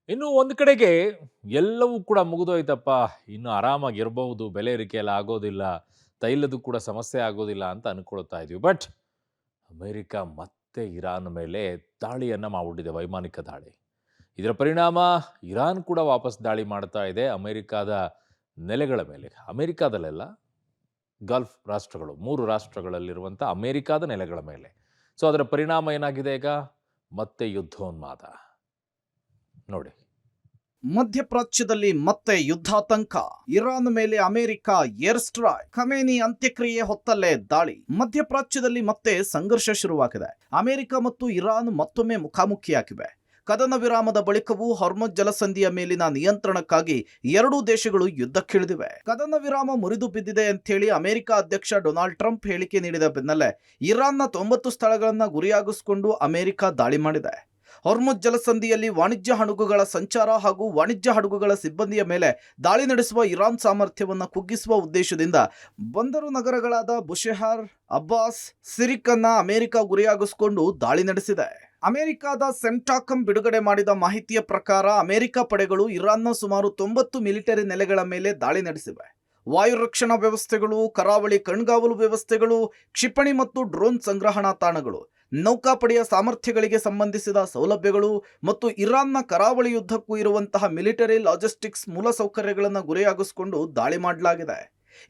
ಇನ್ನು ಒಂದು ಕಡೆಗೆ ಎಲ್ಲವೂ ಕೂಡ ಮುಗಿದೋಯ್ತಪ್ಪ. ಇನ್ನು ಆರಾಮಾಗಿರಬಹುದು. ಬೆಲೆ ಏರಿಕೆ ಎಲ್ಲ ಆಗೋದಿಲ್ಲ. ತೈಲದ್ದು ಕೂಡ ಸಮಸ್ಯೆ ಆಗೋದಿಲ್ಲ ಅಂತ ಅನ್ಕೊಳ್ತಾ ಇದ್ವಿ. ಬಟ್ ಅಮೆರಿಕ ಮತ್ತೆ ಇರಾನ್ ಮೇಲೆ ದಾಳಿಯನ್ನ ಮಾಡ್ಬಿಟ್ಟಿದೆ, ವೈಮಾನಿಕ ದಾಳಿ. ಇದರ ಪರಿಣಾಮ ಇರಾನ್ ಕೂಡ ವಾಪಸ್ ದಾಳಿ ಮಾಡ್ತಾ ಇದೆ ಅಮೆರಿಕದ ನೆಲೆಗಳ ಮೇಲೆ. ಅಮೆರಿಕಾದಲ್ಲೆಲ್ಲ ಗಲ್ಫ್ ರಾಷ್ಟ್ರಗಳು, 3 ರಾಷ್ಟ್ರಗಳಲ್ಲಿರುವಂಥ ಅಮೆರಿಕಾದ ನೆಲೆಗಳ ಮೇಲೆ. ಸೊ ಅದರ ಪರಿಣಾಮ ಏನಾಗಿದೆ ಈಗ? ಮತ್ತೆ ಯುದ್ಧೋನ್ಮಾದ. ನೋಡಿ. ಮಧ್ಯಪ್ರಾಚ್ಯದಲ್ಲಿ ಮತ್ತೆ ಯುದ್ಧಾತಂಕ. ಇರಾನ್ ಮೇಲೆ ಅಮೆರಿಕ ಏರ್ ಸ್ಟ್ರೈಕ್. ಖಮೇನಿ ಅಂತ್ಯಕ್ರಿಯೆ ಹೊತ್ತಲ್ಲೇ ದಾಳಿ. ಮಧ್ಯಪ್ರಾಚ್ಯದಲ್ಲಿ ಮತ್ತೆ ಸಂಘರ್ಷ ಶುರುವಾಗಿದೆ. ಅಮೆರಿಕ ಮತ್ತು ಇರಾನ್ ಮತ್ತೊಮ್ಮೆ ಮುಖಾಮುಖಿಯಾಗಿವೆ. ಕದನ ವಿರಾಮದ ಬಳಿಕವೂ ಹಾರ್ಮುಜ್ ಜಲಸಂಧಿಯ ಮೇಲಿನ ನಿಯಂತ್ರಣಕ್ಕಾಗಿ ಎರಡೂ ದೇಶಗಳು ಯುದ್ಧಕ್ಕಿಳಿದಿವೆ. ಕದನ ವಿರಾಮ ಮುರಿದು ಬಿದ್ದಿದೆ ಅಂತೇಳಿ ಅಮೆರಿಕ ಅಧ್ಯಕ್ಷ ಡೊನಾಲ್ಡ್ ಟ್ರಂಪ್ ಹೇಳಿಕೆ ನೀಡಿದ ಬೆನ್ನಲ್ಲೇ ಇರಾನ್ನ 90 ಸ್ಥಳಗಳನ್ನು ಗುರಿಯಾಗಿಸಿಕೊಂಡು ಅಮೆರಿಕ ದಾಳಿ ಮಾಡಿದೆ. ಹಾರ್ಮುಜ್ ಜಲಸಂಧಿಯಲ್ಲಿ ವಾಣಿಜ್ಯ ಹಡಗುಗಳ ಸಂಚಾರ ಹಾಗೂ ವಾಣಿಜ್ಯ ಹಡಗುಗಳ ಸಿಬ್ಬಂದಿಯ ಮೇಲೆ ದಾಳಿ ನಡೆಸುವ ಇರಾನ್ ಸಾಮರ್ಥ್ಯವನ್ನು ಕುಗ್ಗಿಸುವ ಉದ್ದೇಶದಿಂದ ಬಂದರು ನಗರಗಳಾದ ಬುಷೆಹರ್, ಅಬ್ಬಾಸ್, ಸಿರಿಕ್ ಅನ್ನ ಅಮೆರಿಕ ಗುರಿಯಾಗಿಸಿಕೊಂಡು ದಾಳಿ ನಡೆಸಿದೆ. ಅಮೆರಿಕದ ಸೆಂಟಾಕಮ್ ಬಿಡುಗಡೆ ಮಾಡಿದ ಮಾಹಿತಿಯ ಪ್ರಕಾರ ಅಮೆರಿಕ ಪಡೆಗಳು ಇರಾನ್ನ ಸುಮಾರು 90 ಮಿಲಿಟರಿ ನೆಲೆಗಳ ಮೇಲೆ ದಾಳಿ ನಡೆಸಿವೆ. ವಾಯು ರಕ್ಷಣಾ ವ್ಯವಸ್ಥೆಗಳು, ಕರಾವಳಿ ಕಣ್ಗಾವಲು ವ್ಯವಸ್ಥೆಗಳು, ಕ್ಷಿಪಣಿ ಮತ್ತು ಡ್ರೋನ್ ಸಂಗ್ರಹಣಾ ತಾಣಗಳು, ನೌಕಾಪಡೆಯ ಸಾಮರ್ಥ್ಯಗಳಿಗೆ ಸಂಬಂಧಿಸಿದ ಸೌಲಭ್ಯಗಳು ಮತ್ತು ಇರಾನ್ನ ಕರಾವಳಿ ಯುದ್ಧಕ್ಕೂ ಇರುವಂತಹ ಮಿಲಿಟರಿ ಲಾಜಿಸ್ಟಿಕ್ಸ್ ಮೂಲಸೌಕರ್ಯಗಳನ್ನು ಗುರಿಯಾಗಿಸಿಕೊಂಡು ದಾಳಿ ಮಾಡಲಾಗಿದೆ.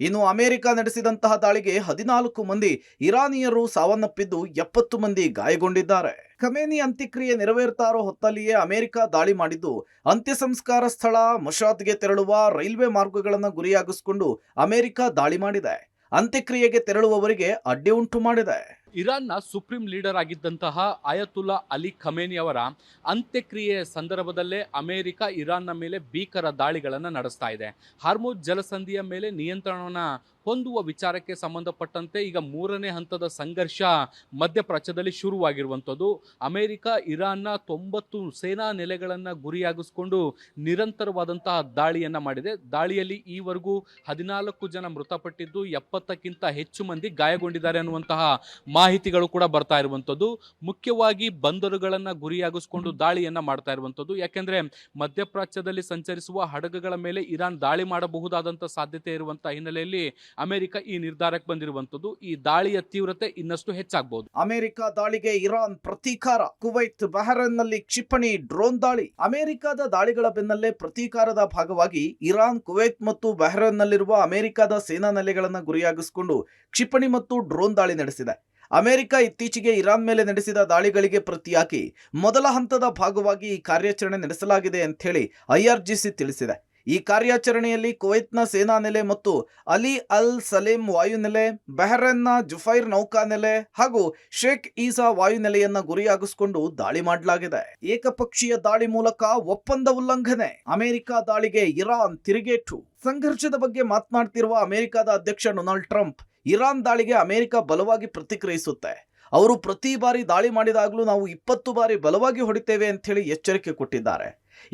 ಇನ್ನು ಅಮೆರಿಕ ನಡೆಸಿದಂತಹ ದಾಳಿಗೆ 14 ಮಂದಿ ಇರಾನಿಯರು ಸಾವನ್ನಪ್ಪಿದ್ದು 70 ಮಂದಿ ಗಾಯಗೊಂಡಿದ್ದಾರೆ. ಖಮೇನಿ ಅಂತ್ಯಕ್ರಿಯೆ ನೆರವೇರ್ತಾ ಇರೋ ಹೊತ್ತಲ್ಲಿಯೇ ಅಮೆರಿಕ ದಾಳಿ ಮಾಡಿದ್ದು ಅಂತ್ಯ ಸಂಸ್ಕಾರ ಸ್ಥಳ ಮಶಾದ್ಗೆ ತೆರಳುವ ರೈಲ್ವೆ ಮಾರ್ಗಗಳನ್ನು ಗುರಿಯಾಗಿಸಿಕೊಂಡು ಅಮೆರಿಕ ದಾಳಿ ಮಾಡಿದೆ. ಅಂತ್ಯಕ್ರಿಯೆಗೆ ತೆರಳುವವರಿಗೆ ಅಡ್ಡಿ ಉಂಟು ಮಾಡಿದೆ. ಇರಾನ್ನ ಸುಪ್ರೀಂ ಲೀಡರ್ ಆಗಿದ್ದಂತಹ ಅಯತುಲ್ಲಾ ಅಲಿ ಖಮೇನಿ ಅವರ ಅಂತ್ಯಕ್ರಿಯೆಯ ಸಂದರ್ಭದಲ್ಲೇ ಅಮೆರಿಕ ಇರಾನ್ನ ಮೇಲೆ ಭೀಕರ ದಾಳಿಗಳನ್ನು ನಡೆಸ್ತಾ ಇದೆ. ಹಾರ್ಮುಜ್ ಜಲಸಂಧಿಯ ಮೇಲೆ ನಿಯಂತ್ರಣವನ್ನು ಹೊಂದುವ ವಿಚಾರಕ್ಕೆ ಸಂಬಂಧಪಟ್ಟಂತೆ ಈಗ 3ನೇ ಹಂತದ ಸಂಘರ್ಷ ಮಧ್ಯಪ್ರಾಚ್ಯದಲ್ಲಿ ಶುರುವಾಗಿರುವಂಥದ್ದು. ಅಮೆರಿಕ ಇರಾನ್ನ 90 ಸೇನಾ ನೆಲೆಗಳನ್ನು ಗುರಿಯಾಗಿಸಿಕೊಂಡು ನಿರಂತರವಾದಂತಹ ದಾಳಿಯನ್ನು ಮಾಡಿದೆ. ದಾಳಿಯಲ್ಲಿ ಈವರೆಗೂ 14 ಜನ ಮೃತಪಟ್ಟಿದ್ದು 70ಕ್ಕಿಂತ ಹೆಚ್ಚು ಮಂದಿ ಗಾಯಗೊಂಡಿದ್ದಾರೆ ಅನ್ನುವಂತಹ ಮಾಹಿತಿಗಳು ಕೂಡ ಬರ್ತಾ ಇರುವಂಥದ್ದು. ಮುಖ್ಯವಾಗಿ ಬಂದರುಗಳನ್ನು ಗುರಿಯಾಗಿಸಿಕೊಂಡು ದಾಳಿಯನ್ನ ಮಾಡ್ತಾ ಇರುವಂಥದ್ದು. ಯಾಕೆಂದ್ರೆ ಮಧ್ಯಪ್ರಾಚ್ಯದಲ್ಲಿ ಸಂಚರಿಸುವ ಹಡಗುಗಳ ಮೇಲೆ ಇರಾನ್ ದಾಳಿ ಮಾಡಬಹುದಾದಂಥ ಸಾಧ್ಯತೆ ಇರುವಂತಹ ಹಿನ್ನೆಲೆಯಲ್ಲಿ ಅಮೆರಿಕ ಈ ನಿರ್ಧಾರಕ್ಕೆ ಬಂದಿರುವಂಥದ್ದು. ಈ ದಾಳಿಯ ತೀವ್ರತೆ ಇನ್ನಷ್ಟು ಹೆಚ್ಚಾಗಬಹುದು. ಅಮೆರಿಕ ದಾಳಿಗೆ ಇರಾನ್ ಪ್ರತೀಕಾರ. ಕುವೈತ್, ಬಹರೇನ್ನಲ್ಲಿ ಕ್ಷಿಪಣಿ, ಡ್ರೋನ್ ದಾಳಿ. ಅಮೆರಿಕದ ದಾಳಿಗಳ ಬೆನ್ನಲ್ಲೇ ಪ್ರತೀಕಾರದ ಭಾಗವಾಗಿ ಇರಾನ್, ಕುವೈತ್ ಮತ್ತು ಬಹರೇನ್ನಲ್ಲಿರುವ ಅಮೆರಿಕದ ಸೇನಾ ನೆಲೆಗಳನ್ನು ಗುರಿಯಾಗಿಸಿಕೊಂಡು ಕ್ಷಿಪಣಿ ಮತ್ತು ಡ್ರೋನ್ ದಾಳಿ ನಡೆಸಿದೆ. ಅಮೆರಿಕ ಇತ್ತೀಚೆಗೆ ಇರಾನ್ ಮೇಲೆ ನಡೆಸಿದ ದಾಳಿಗಳಿಗೆ ಪ್ರತಿಯಾಗಿ ಮೊದಲ ಹಂತದ ಭಾಗವಾಗಿ ಈ ಕಾರ್ಯಾಚರಣೆ ನಡೆಸಲಾಗಿದೆ ಅಂತ ಹೇಳಿ IRGC ತಿಳಿಸಿದೆ. ಈ ಕಾರ್ಯಾಚರಣೆಯಲ್ಲಿ ಕುವೈತ್ನ ಸೇನಾ ನೆಲೆ ಮತ್ತು ಅಲಿ ಅಲ್ ಸಲೇಂ ವಾಯುನೆಲೆ, ಬಹರೇನ್ನ ಜುಫೈರ್ ನೌಕಾನೆಲೆ ಹಾಗೂ ಶೇಖ್ ಈಸಾ ವಾಯುನೆಲೆಯನ್ನ ಗುರಿಯಾಗಿಸಿಕೊಂಡು ದಾಳಿ ಮಾಡಲಾಗಿದೆ. ಏಕಪಕ್ಷೀಯ ದಾಳಿ ಮೂಲಕ ಒಪ್ಪಂದ ಉಲ್ಲಂಘನೆ. ಅಮೆರಿಕ ದಾಳಿಗೆ ಇರಾನ್ ತಿರುಗೇಟು. ಸಂಘರ್ಷದ ಬಗ್ಗೆ ಮಾತನಾಡ್ತಿರುವ ಅಮೆರಿಕದ ಅಧ್ಯಕ್ಷ ಡೊನಾಲ್ಡ್ ಟ್ರಂಪ್ ಇರಾನ್ ದಾಳಿಗೆ ಅಮೆರಿಕ ಬಲವಾಗಿ ಪ್ರತಿಕ್ರಿಯಿಸುತ್ತೆ. ಅವರು ಪ್ರತಿ ಬಾರಿ ದಾಳಿ ಮಾಡಿದಾಗಲೂ ನಾವು 20 ಬಾರಿ ಬಲವಾಗಿ ಹೊಡಿತೇವೆ ಅಂತ ಹೇಳಿ ಎಚ್ಚರಿಕೆ ಕೊಟ್ಟಿದ್ದಾರೆ.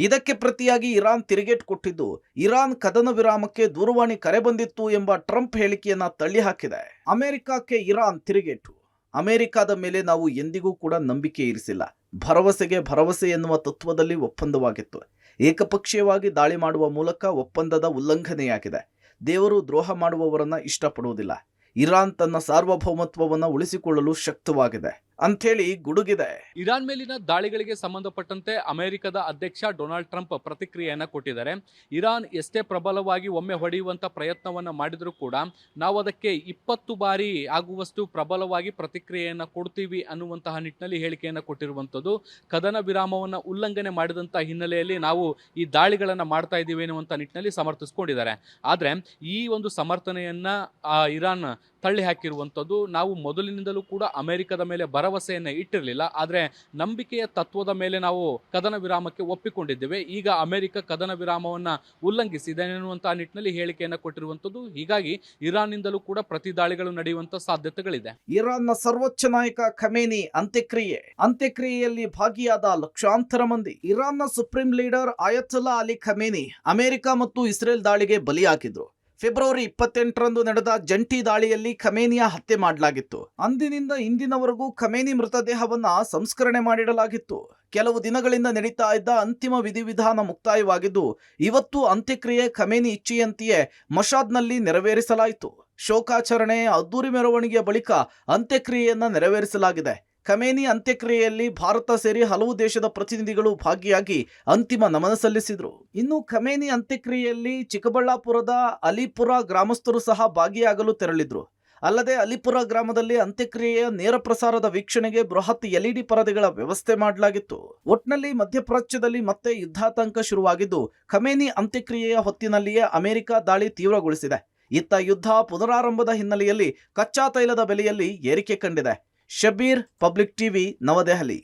ಇದಕ್ಕೆ ಪ್ರತಿಯಾಗಿ ಇರಾನ್ ತಿರುಗೇಟು ಕೊಟ್ಟಿದ್ದು ಇರಾನ್ ಕದನ ವಿರಾಮಕ್ಕೆ ದೂರವಾಣಿ ಕರೆ ಬಂದಿತ್ತು ಎಂಬ ಟ್ರಂಪ್ ಹೇಳಿಕೆಯನ್ನ ತಳ್ಳಿಹಾಕಿದೆ. ಅಮೆರಿಕಕ್ಕೆ ಇರಾನ್ ತಿರುಗೇಟು. ಅಮೆರಿಕದ ಮೇಲೆ ನಾವು ಎಂದಿಗೂ ಕೂಡ ನಂಬಿಕೆ ಇರಿಸಿಲ್ಲ. ಭರವಸೆಗೆ ಭರವಸೆ ಎನ್ನುವ ತತ್ವದಲ್ಲಿ ಒಪ್ಪಂದವಾಗಿತ್ತು. ಏಕಪಕ್ಷೀಯವಾಗಿ ದಾಳಿ ಮಾಡುವ ಮೂಲಕ ಒಪ್ಪಂದದ ಉಲ್ಲಂಘನೆಯಾಗಿದೆ. ದೇವರು ದ್ರೋಹ ಮಾಡುವವರನ್ನ ಇಷ್ಟಪಡುವುದಿಲ್ಲ. ಇರಾನ್ ತನ್ನ ಸಾರ್ವಭೌಮತ್ವವನ್ನು ಉಳಿಸಿಕೊಳ್ಳಲು ಶಕ್ತವಾಗಿದೆ ಅಂಥೇಳಿ ಗುಡುಗಿದೆ. ಇರಾನ್ ಮೇಲಿನ ದಾಳಿಗಳಿಗೆ ಸಂಬಂಧಪಟ್ಟಂತೆ ಅಮೆರಿಕದ ಅಧ್ಯಕ್ಷ ಡೊನಾಲ್ಡ್ ಟ್ರಂಪ್ ಪ್ರತಿಕ್ರಿಯೆಯನ್ನು ಕೊಟ್ಟಿದ್ದಾರೆ. ಇರಾನ್ ಎಷ್ಟೇ ಪ್ರಬಲವಾಗಿ ಒಮ್ಮೆ ಹೊಡೆಯುವಂಥ ಪ್ರಯತ್ನವನ್ನು ಮಾಡಿದರೂ ಕೂಡ ನಾವು ಅದಕ್ಕೆ 20 ಬಾರಿ ಆಗುವಷ್ಟು ಪ್ರಬಲವಾಗಿ ಪ್ರತಿಕ್ರಿಯೆಯನ್ನು ಕೊಡ್ತೀವಿ ಅನ್ನುವಂತಹ ನಿಟ್ಟಿನಲ್ಲಿ ಹೇಳಿಕೆಯನ್ನು ಕೊಟ್ಟಿರುವಂಥದ್ದು. ಕದನ ವಿರಾಮವನ್ನು ಉಲ್ಲಂಘನೆ ಮಾಡಿದಂಥ ಹಿನ್ನೆಲೆಯಲ್ಲಿ ನಾವು ಈ ದಾಳಿಗಳನ್ನು ಮಾಡ್ತಾ ಇದ್ದೀವಿ ಅನ್ನುವಂಥ ನಿಟ್ಟಿನಲ್ಲಿ ಸಮರ್ಥಿಸ್ಕೊಂಡಿದ್ದಾರೆ. ಆದರೆ ಈ ಒಂದು ಸಮರ್ಥನೆಯನ್ನು ಇರಾನ್ ತಳ್ಳಿ ಹಾಕಿರುವಂಥದ್ದು. ನಾವು ಮೊದಲಿನಿಂದಲೂ ಕೂಡ ಅಮೆರಿಕದ ಮೇಲೆ ಭರವಸೆಯನ್ನು ಇಟ್ಟಿರಲಿಲ್ಲ, ಆದರೆ ನಂಬಿಕೆಯ ತತ್ವದ ಮೇಲೆ ನಾವು ಕದನ ವಿರಾಮಕ್ಕೆ ಒಪ್ಪಿಕೊಂಡಿದ್ದೇವೆ. ಈಗ ಅಮೆರಿಕ ಕದನ ವಿರಾಮವನ್ನು ಉಲ್ಲಂಘಿಸಿದೆ ಎನ್ನುವಂತಹ ನಿಟ್ಟಿನಲ್ಲಿ ಹೇಳಿಕೆಯನ್ನು ಕೊಟ್ಟಿರುವಂಥದ್ದು. ಹೀಗಾಗಿ ಇರಾನ್ನಿಂದಲೂ ಕೂಡ ಪ್ರತಿ ದಾಳಿಗಳು ನಡೆಯುವಂತಹ ಸಾಧ್ಯತೆಗಳಿದೆ. ಇರಾನ್ನ ಸರ್ವೋಚ್ಚ ನಾಯಕ ಖಮೇನಿ ಅಂತ್ಯಕ್ರಿಯೆಯಲ್ಲಿ ಭಾಗಿಯಾದ ಲಕ್ಷಾಂತರ ಮಂದಿ. ಇರಾನ್ನ supreme leader Ayatollah Ali Khamenei America ಮತ್ತು ಇಸ್ರೇಲ್ ದಾಳಿಗೆ ಬಲಿಯಾಗಿದ್ರು. ಫೆಬ್ರವರಿ 28ರಂದು ನಡೆದ ಜಂಟಿ ದಾಳಿಯಲ್ಲಿ ಖಮೇನಿಯ ಹತ್ಯೆ ಮಾಡಲಾಗಿತ್ತು. ಅಂದಿನಿಂದ ಇಂದಿನವರೆಗೂ ಖಮೇನಿ ಮೃತದೇಹವನ್ನ ಸಂಸ್ಕರಣೆ ಮಾಡಿಡಲಾಗಿತ್ತು. ಕೆಲವು ದಿನಗಳಿಂದ ನಡೀತಾ ಇದ್ದ ಅಂತಿಮ ವಿಧಿವಿಧಾನ ಮುಕ್ತಾಯವಾಗಿದ್ದು ಇವತ್ತು ಅಂತ್ಯಕ್ರಿಯೆ ಖಮೇನಿ ಇಚ್ಛೆಯಂತೆಯೇ ಮಷಾದ್ನಲ್ಲಿ ನೆರವೇರಿಸಲಾಯಿತು. ಶೋಕಾಚರಣೆ ಅದ್ದೂರಿ ಮೆರವಣಿಗೆಯ ಬಳಿಕ ಅಂತ್ಯಕ್ರಿಯೆಯನ್ನ ನೆರವೇರಿಸಲಾಗಿದೆ. ಖಮೇನಿ ಅಂತ್ಯಕ್ರಿಯೆಯಲ್ಲಿ ಭಾರತ ಸೇರಿ ಹಲವು ದೇಶದ ಪ್ರತಿನಿಧಿಗಳು ಭಾಗಿಯಾಗಿ ಅಂತಿಮ ನಮನ ಸಲ್ಲಿಸಿದರು. ಇನ್ನು ಖಮೇನಿ ಅಂತ್ಯಕ್ರಿಯೆಯಲ್ಲಿ ಚಿಕ್ಕಬಳ್ಳಾಪುರದ ಅಲಿಪುರ ಗ್ರಾಮಸ್ಥರು ಸಹ ಭಾಗಿಯಾಗಲು ತೆರಳಿದ್ರು. ಅಲ್ಲದೆ ಅಲಿಪುರ ಗ್ರಾಮದಲ್ಲಿ ಅಂತ್ಯಕ್ರಿಯೆಯ ನೇರ ಪ್ರಸಾರದ ವೀಕ್ಷಣೆಗೆ ಬೃಹತ್ LED ಪರದೆಗಳ ವ್ಯವಸ್ಥೆ ಮಾಡಲಾಗಿತ್ತು. ಒಟ್ನಲ್ಲಿ ಮಧ್ಯಪ್ರಾಚ್ಯದಲ್ಲಿ ಮತ್ತೆ ಯುದ್ಧಾತಂಕ ಶುರುವಾಗಿದ್ದು ಖಮೇನಿ ಅಂತ್ಯಕ್ರಿಯೆಯ ಹೊತ್ತಿನಲ್ಲಿಯೇ ಅಮೆರಿಕ ದಾಳಿ ತೀವ್ರಗೊಳಿಸಿದೆ. ಇತ್ತ ಯುದ್ಧ ಪುನರಾರಂಭದ ಹಿನ್ನೆಲೆಯಲ್ಲಿ ಕಚ್ಚಾ ತೈಲದ ಬೆಲೆಯಲ್ಲಿ ಏರಿಕೆ ಕಂಡಿದೆ. ಶಬೀರ್, ಪಬ್ಲಿಕ್ ಟಿವಿ, ನವದೆಹಲಿ.